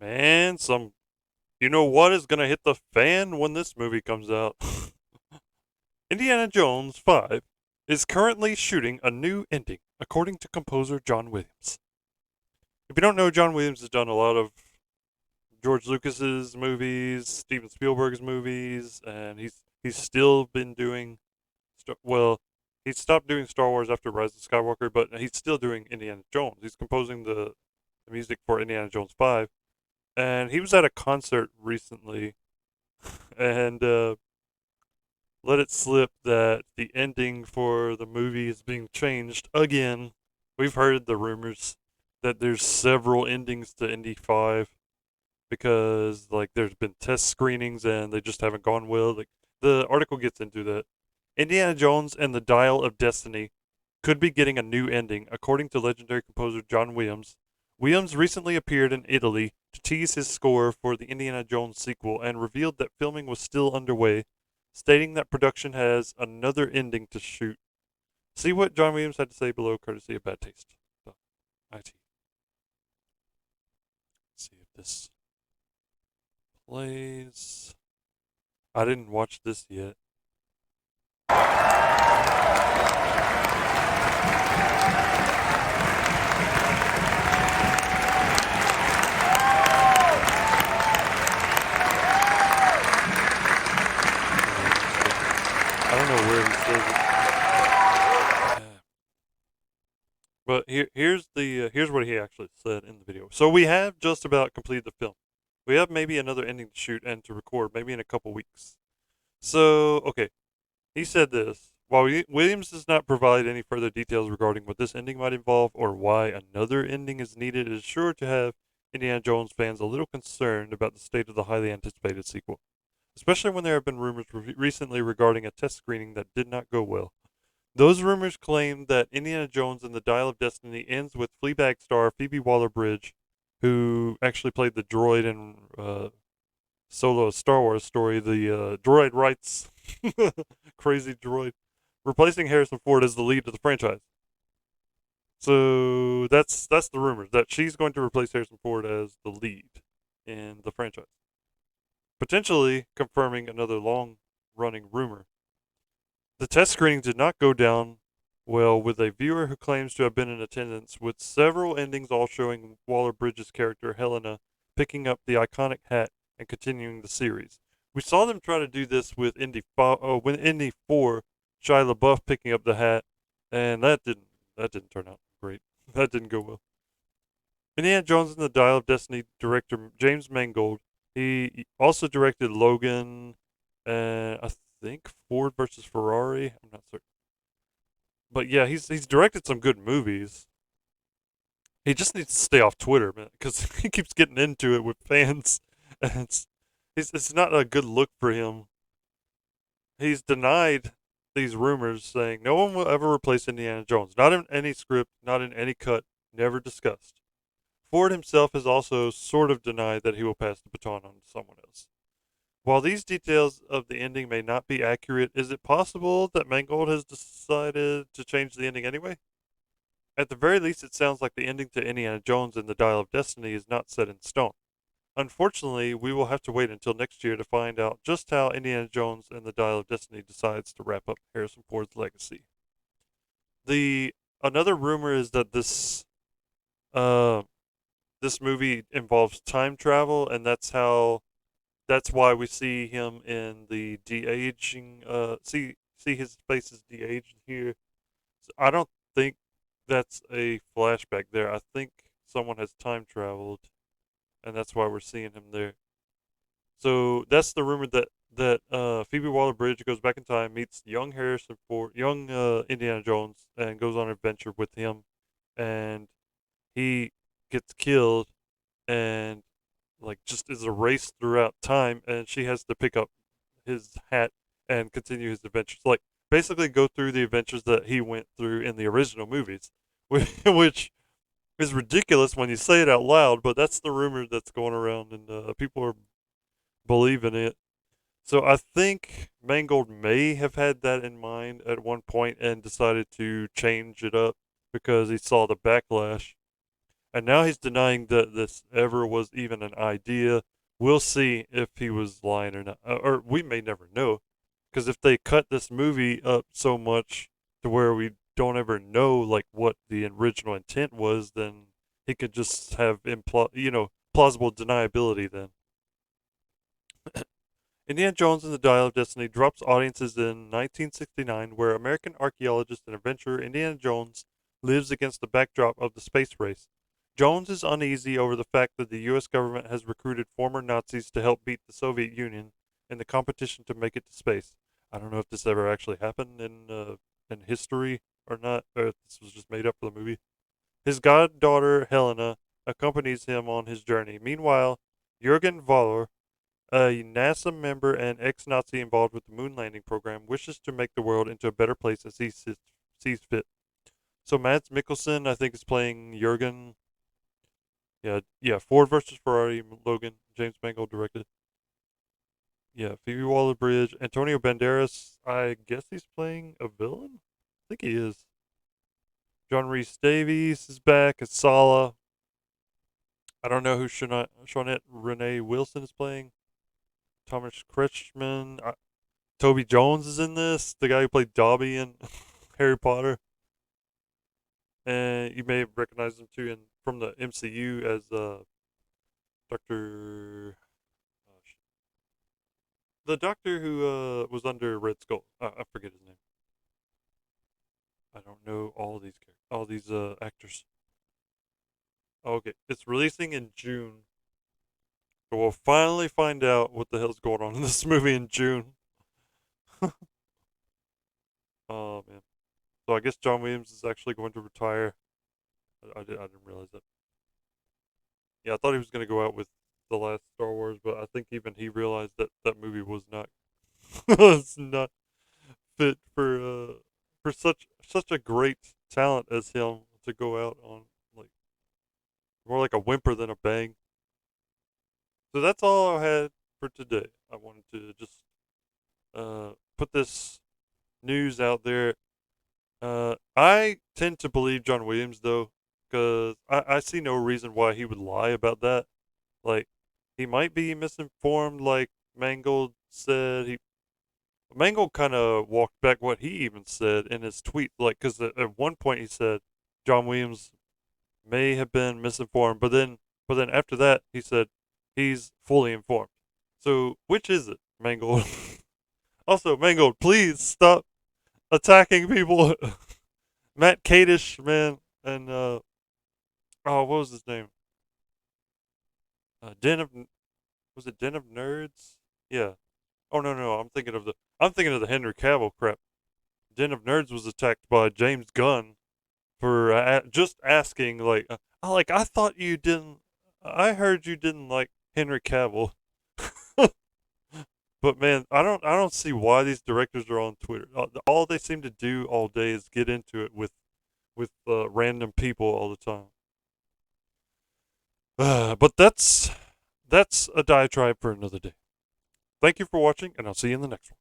Man, you know what is gonna hit the fan when this movie comes out? Indiana Jones 5 is currently shooting a new ending, according to composer John Williams. If you don't know, John Williams has done a lot of George Lucas's movies, Steven Spielberg's movies, and he's still been doing well. He stopped doing Star Wars after Rise of Skywalker, but he's still doing Indiana Jones. He's composing the music for Indiana Jones 5, and he was at a concert recently and let it slip that the ending for the movie is being changed again. We've heard the rumors that there's several endings to Indy 5 because like there's been test screenings and they just haven't gone well. Like the article gets into that. Indiana Jones and the Dial of Destiny could be getting a new ending, according to legendary composer John Williams. Williams recently appeared in Italy to tease his score for the Indiana Jones sequel and revealed that filming was still underway, stating that production has another ending to shoot. See what John Williams had to say below, courtesy of Bad Taste. So, IT. See if this plays. I didn't watch this yet. I don't know where he says it. But here's what he actually said in the video. So we have just about completed the film. We have maybe another ending to shoot and to record, maybe in a couple weeks. So okay, he said this. While Williams does not provide any further details regarding what this ending might involve or why another ending is needed, it is sure to have Indiana Jones fans a little concerned about the state of the highly anticipated sequel, especially when there have been rumors recently regarding a test screening that did not go well. Those rumors claim that Indiana Jones and the Dial of Destiny ends with Fleabag star Phoebe Waller-Bridge, who actually played the droid in Solo: A Star Wars Story. The droid writes, crazy droid, replacing Harrison Ford as the lead of the franchise. So that's the rumors that she's going to replace Harrison Ford as the lead in the franchise, potentially confirming another long-running rumor. The test screening did not go down well, with a viewer who claims to have been in attendance, with several endings all showing Waller-Bridge's character Helena picking up the iconic hat and continuing the series. We saw them try to do this with when Indy 4, Shia LaBeouf picking up the hat, and that didn't turn out great. That didn't go well. Indiana Jones and the Dial of Destiny director James Mangold. He also directed Logan and I think Ford versus Ferrari. I'm not certain, but yeah, he's directed some good movies. He just needs to stay off Twitter, man, because he keeps getting into it with fans, and it's not a good look for him. He's denied these rumors, saying no one will ever replace Indiana Jones, not in any script, not in any cut, never discussed. Ford himself has also sort of denied that he will pass the baton on to someone else. While these details of the ending may not be accurate, is it possible that Mangold has decided to change the ending anyway? At the very least, it sounds like the ending to Indiana Jones and the Dial of Destiny is not set in stone. Unfortunately, we will have to wait until next year to find out just how Indiana Jones and the Dial of Destiny decides to wrap up Harrison Ford's legacy. The another rumor is that uh this movie involves time travel, and that's why we see him in the de aging. See his face is de aged here. So I don't think that's a flashback there. I think someone has time traveled, and that's why we're seeing him there. So that's the rumor that Phoebe Waller-Bridge goes back in time, meets young Harrison Ford, young Indiana Jones, and goes on an adventure with him, and he gets killed, and like just is erased throughout time, and she has to pick up his hat and continue his adventures. Like basically go through the adventures that he went through in the original movies, which is ridiculous when you say it out loud. But that's the rumor that's going around, and people are believing it. So I think Mangold may have had that in mind at one point and decided to change it up because he saw the backlash. And now he's denying that this ever was even an idea. We'll see if he was lying or not. Or we may never know. Because if they cut this movie up so much to where we don't ever know like what the original intent was, then he could just have plausible deniability then. Indiana Jones and the Dial of Destiny drops audiences in 1969, where American archaeologist and adventurer Indiana Jones lives against the backdrop of the space race. Jones is uneasy over the fact that the U.S. government has recruited former Nazis to help beat the Soviet Union in the competition to make it to space. I don't know if this ever actually happened in history or not, or if this was just made up for the movie. His goddaughter Helena accompanies him on his journey. Meanwhile, Jürgen Voller, a NASA member and ex-Nazi involved with the moon landing program, wishes to make the world into a better place as he sees fit. So Mads Mikkelsen, I think, is playing Jurgen. Yeah. Ford versus Ferrari. Logan. James Mangold directed. Yeah, Phoebe Waller-Bridge. Antonio Banderas, I guess he's playing a villain? I think he is. John Rhys Davies is back as Sala. I don't know who Shawnette Renee Wilson is playing. Thomas Kretschmann. Toby Jones is in this, the guy who played Dobby in Harry Potter. And you may recognize him too from the MCU as Doctor, the Doctor who was under Red Skull. I forget his name. I don't know all these actors. Okay, it's releasing in June, so we'll finally find out what the hell's going on in this movie in June. Oh man. So I guess John Williams is actually going to retire. I didn't realize that. Yeah, I thought he was going to go out with the last Star Wars, but I think even he realized that that movie was not was not fit for such a great talent as him to go out on like more like a whimper than a bang. So that's all I had for today. I wanted to just put this news out there. I tend to believe John Williams though, because I see no reason why he would lie about that. Like, he might be misinformed, like Mangold said. Mangold kind of walked back what he even said in his tweet, like, because at one point he said John Williams may have been misinformed, but then after that he said he's fully informed. So which is it, Mangold? Also, Mangold, please stop attacking people. Matt Kadish, man, and what was his name? Den of was it Den of Nerds? Yeah. Oh no, I'm thinking of the Henry Cavill crap. Den of Nerds was attacked by James Gunn for just asking like I thought you didn't. I heard you didn't like Henry Cavill. But man, I don't see why these directors are on Twitter. All they seem to do all day is get into it with random people all the time. But that's a diatribe for another day. Thank you for watching, and I'll see you in the next one.